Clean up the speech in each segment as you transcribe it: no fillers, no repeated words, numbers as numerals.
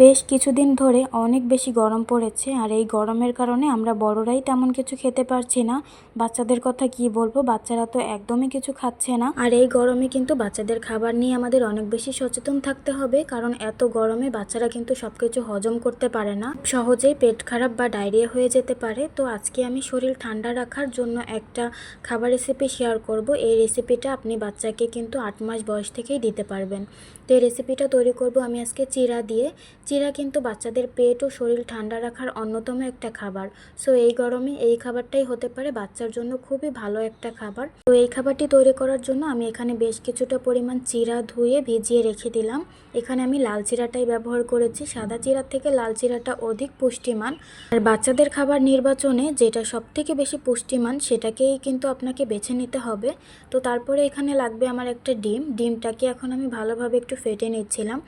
বেশ কিছুদিন ধরে অনেক বেশি গরম পড়েছে, আর এই গরমের কারণে আমরা বড়রাই তেমন কিছু খেতে পারছি না। বাচ্চাদের কথা কি বলবো, বাচ্চারা তো একদমই কিছু খাচ্ছে না। আর এই গরমে কিন্তু বাচ্চাদের খাবার নিয়ে আমাদের অনেক বেশি সচেতন থাকতে হবে, কারণ এত গরমে বাচ্চারা কিন্তু সবকিছু হজম করতে পারে না, সহজেই পেট খারাপ বা ডায়রিয়া হয়ে যেতে পারে। তো আজকে আমি শরীর ঠান্ডা রাখার জন্য একটা খাবার রেসিপি শেয়ার করব। এই রেসিপিটা আপনি বাচ্চাকে কিন্তু 8 মাস বয়স থেকেই দিতে পারবেন। তো এই রেসিপিটা তৈরি করব আমি আজকে চিড়া দিয়ে। চিড়া কিন্তু বাচ্চাদের পেট ও শরীর ঠান্ডা রাখার অন্যতম একটা খাবার। সো এই গরমে এই খাবারটাই হতে পারে বাচ্চার জন্য খুবই ভালো একটা খাবার। তো এই খাবারটি তৈরি করার জন্য আমি এখানে বেশ কিছুটা পরিমাণ চিড়া ধুয়ে ভিজিয়ে রেখে দিলাম। এখানে আমি লাল চিড়াটাই ব্যবহার করেছি, সাদা চিড়ার থেকে লাল চিড়াটা অধিক পুষ্টিমান। আর বাচ্চাদের খাবার নির্বাচনে যেটা সবথেকে বেশি পুষ্টিমান সেটাকেই কিন্তু আপনাকে বেছে নিতে হবে। তো তারপরে এখানে লাগবে আমার একটা ডিমটাকে এখন আমি ভালোভাবে একটু ফেটে নিচ্ছিলাম।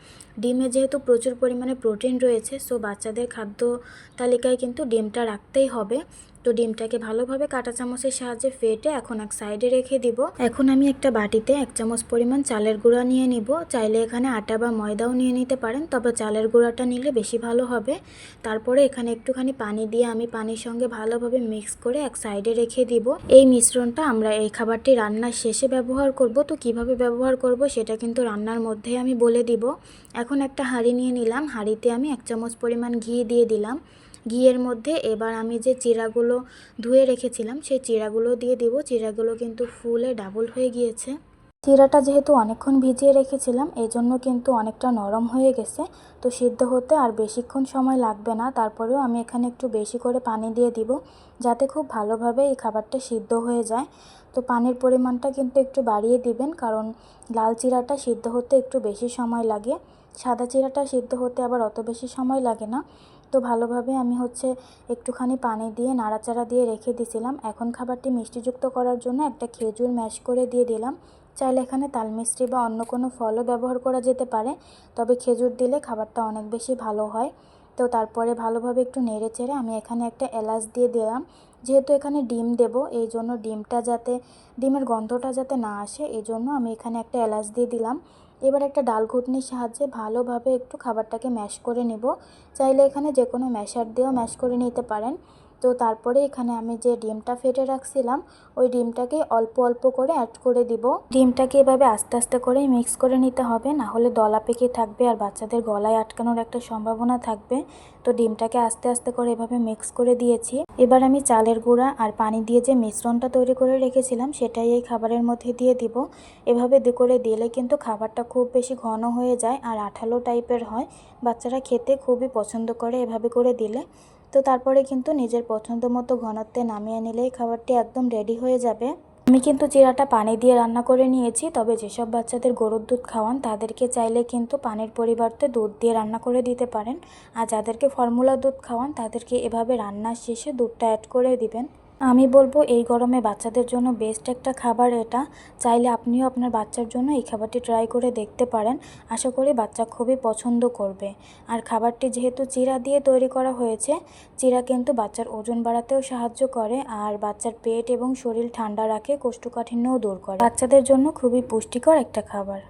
ডিমে যেহেতু প্রচুর পরিমাণে প্রোটিন রয়েছে, সো বাচ্চাদের খাদ্য তালিকায় কিন্তু ডিমটা রাখতেই হবে। তো ডিমটাকে ভালোভাবে কাঁটা চামচের সাহায্যে ফেটে এখন এক সাইডে রেখে দিব। এখন আমি একটা বাটিতে 1 চামচ পরিমাণ চালের গুঁড়া নিয়ে নিব। চাইলে এখানে আটা বা ময়দাও নিয়ে নিতে পারেন, তবে চালের গুঁড়াটা নিলে বেশি ভালো হবে। তারপরে এখানে একটুখানি পানি দিয়ে আমি পানির সঙ্গে ভালোভাবে মিক্স করে এক সাইডে রেখে দিব। এই মিশ্রণটা আমরা এই খাবারটি রান্নার শেষে ব্যবহার করব। তো কিভাবে ব্যবহার করব সেটা কিন্তু রান্নার মধ্যে আমি বলে দিব। এখন একটা হাঁড়ি নিয়ে নিলাম, হাঁড়িতে আমি 1 চামচ পরিমাণ ঘি দিয়ে দিলাম। ঘিয়ের মধ্যে এবার আমি যে চিড়াগুলো ধুয়ে রেখেছিলাম সেই চিড়াগুলো দিয়ে দিব। চিড়াগুলো কিন্তু ফুলে ডাবল হয়ে গিয়েছে। চিড়াটা যেহেতু অনেকক্ষণ ভিজিয়ে রেখেছিলাম, এই জন্য কিন্তু অনেকটা নরম হয়ে গেছে। তো সিদ্ধ হতে আর বেশিক্ষণ সময় লাগবে না। তারপরেও আমি এখানে একটু বেশি করে পানি দিয়ে দিব, যাতে খুব ভালোভাবে এই খাবারটা সিদ্ধ হয়ে যায়। তো পানির পরিমাণটা কিন্তু একটু বাড়িয়ে দিবেন, কারণ লাল চিড়াটা সিদ্ধ হতে একটু বেশি সময় লাগে, সাদা চিড়াটা সিদ্ধ হতে আবার অত বেশি সময় লাগে না। তো ভালোভাবে আমি একটুখানি পানি দিয়ে নাড়াচাড়া দিয়ে রেখে দিয়েছিলাম। এখন খাবারটি মিষ্টিযুক্ত করার জন্য একটা খেজুর ম্যাশ করে দিয়ে দিলাম। চাইলে এখানে তাল মিষ্টি বা অন্য কোনো ফলও ব্যবহার করা যেতে পারে, তবে খেজুর দিলে খাবারটা অনেক বেশি ভালো হয়। তো তারপরে ভালোভাবে একটু নেড়ে চেড়ে আমি এখানে একটা এলাচ দিয়ে দিলাম। যেহেতু এখানে ডিম দেব, এই জন্য ডিমের গন্ধটা যাতে না আসে, এই জন্য আমি এখানে একটা এলাচ দিয়ে দিলাম। এবার একটা ডাল ঘুটনির সাহায্যে ভালোভাবে একটু খাবারটাকে ম্যাশ করে নেব। চাইলে এখানে যে কোনো ম্যাশার দিয়েও ম্যাশ করে নিতে পারেন। তো তারপরে এখানে আমি যে ডিমটা ফেটে রাখছিলাম, ওই ডিমটাকে অল্প অল্প করে অ্যাড করে দিব। ডিমটাকে এভাবে আস্তে আস্তে করে মিক্স করে নিতে হবে, না হলে দলা পেকে থাকবে আর বাচ্চাদের গলায় আটকানোর একটা সম্ভাবনা থাকবে। তো ডিমটাকে আস্তে আস্তে করে এভাবে মিক্স করে দিয়েছি। এবার আমি চালের গুঁড়া আর পানি দিয়ে যে মিশ্রণটা তৈরি করে রেখেছিলাম সেটাই এই খাবারের মধ্যে দিয়ে দিব। এভাবে করে দিলে কিন্তু খাবারটা খুব বেশি ঘন হয়ে যায় আর আঠালো টাইপের হয়। বাচ্চারা খেতে খুবই পছন্দ করে এভাবে করে দিলে। তো তারপরে কিন্তু নিজের পছন্দ মতো ঘনত্বে নামিয়ে নিলেই খাবারটি একদম রেডি হয়ে যাবে। আমি কিন্তু চিড়াটা পানি দিয়ে রান্না করে নিয়েছি, তবে যেসব বাচ্চাদের গরুর দুধ খাওয়ান তাদেরকে চাইলে কিন্তু পানির পরিবর্তে দুধ দিয়ে রান্না করে দিতে পারেন। আর যাদেরকে ফর্মুলা দুধ খাওয়ান তাদেরকে এভাবে রান্নার শেষে দুধটা অ্যাড করে দিবেন। আমি বলবো এই গরমে বাচ্চাদের জন্য বেস্ট একটা খাবার এটা। চাইলে আপনিও আপনার বাচ্চার জন্য এই খাবারটি ট্রাই করে দেখতে পারেন। আশা করি বাচ্চা খুবই পছন্দ করবে। আর খাবারটি যেহেতু চিড়া দিয়ে তৈরি করা হয়েছে, চিড়া কিন্তু বাচ্চার ওজন বাড়াতেও সাহায্য করে আর বাচ্চার পেট এবং শরীর ঠান্ডা রাখে, কোষ্ঠকাঠিন্যও দূর করে। বাচ্চাদের জন্য খুবই পুষ্টিকর একটা খাবার।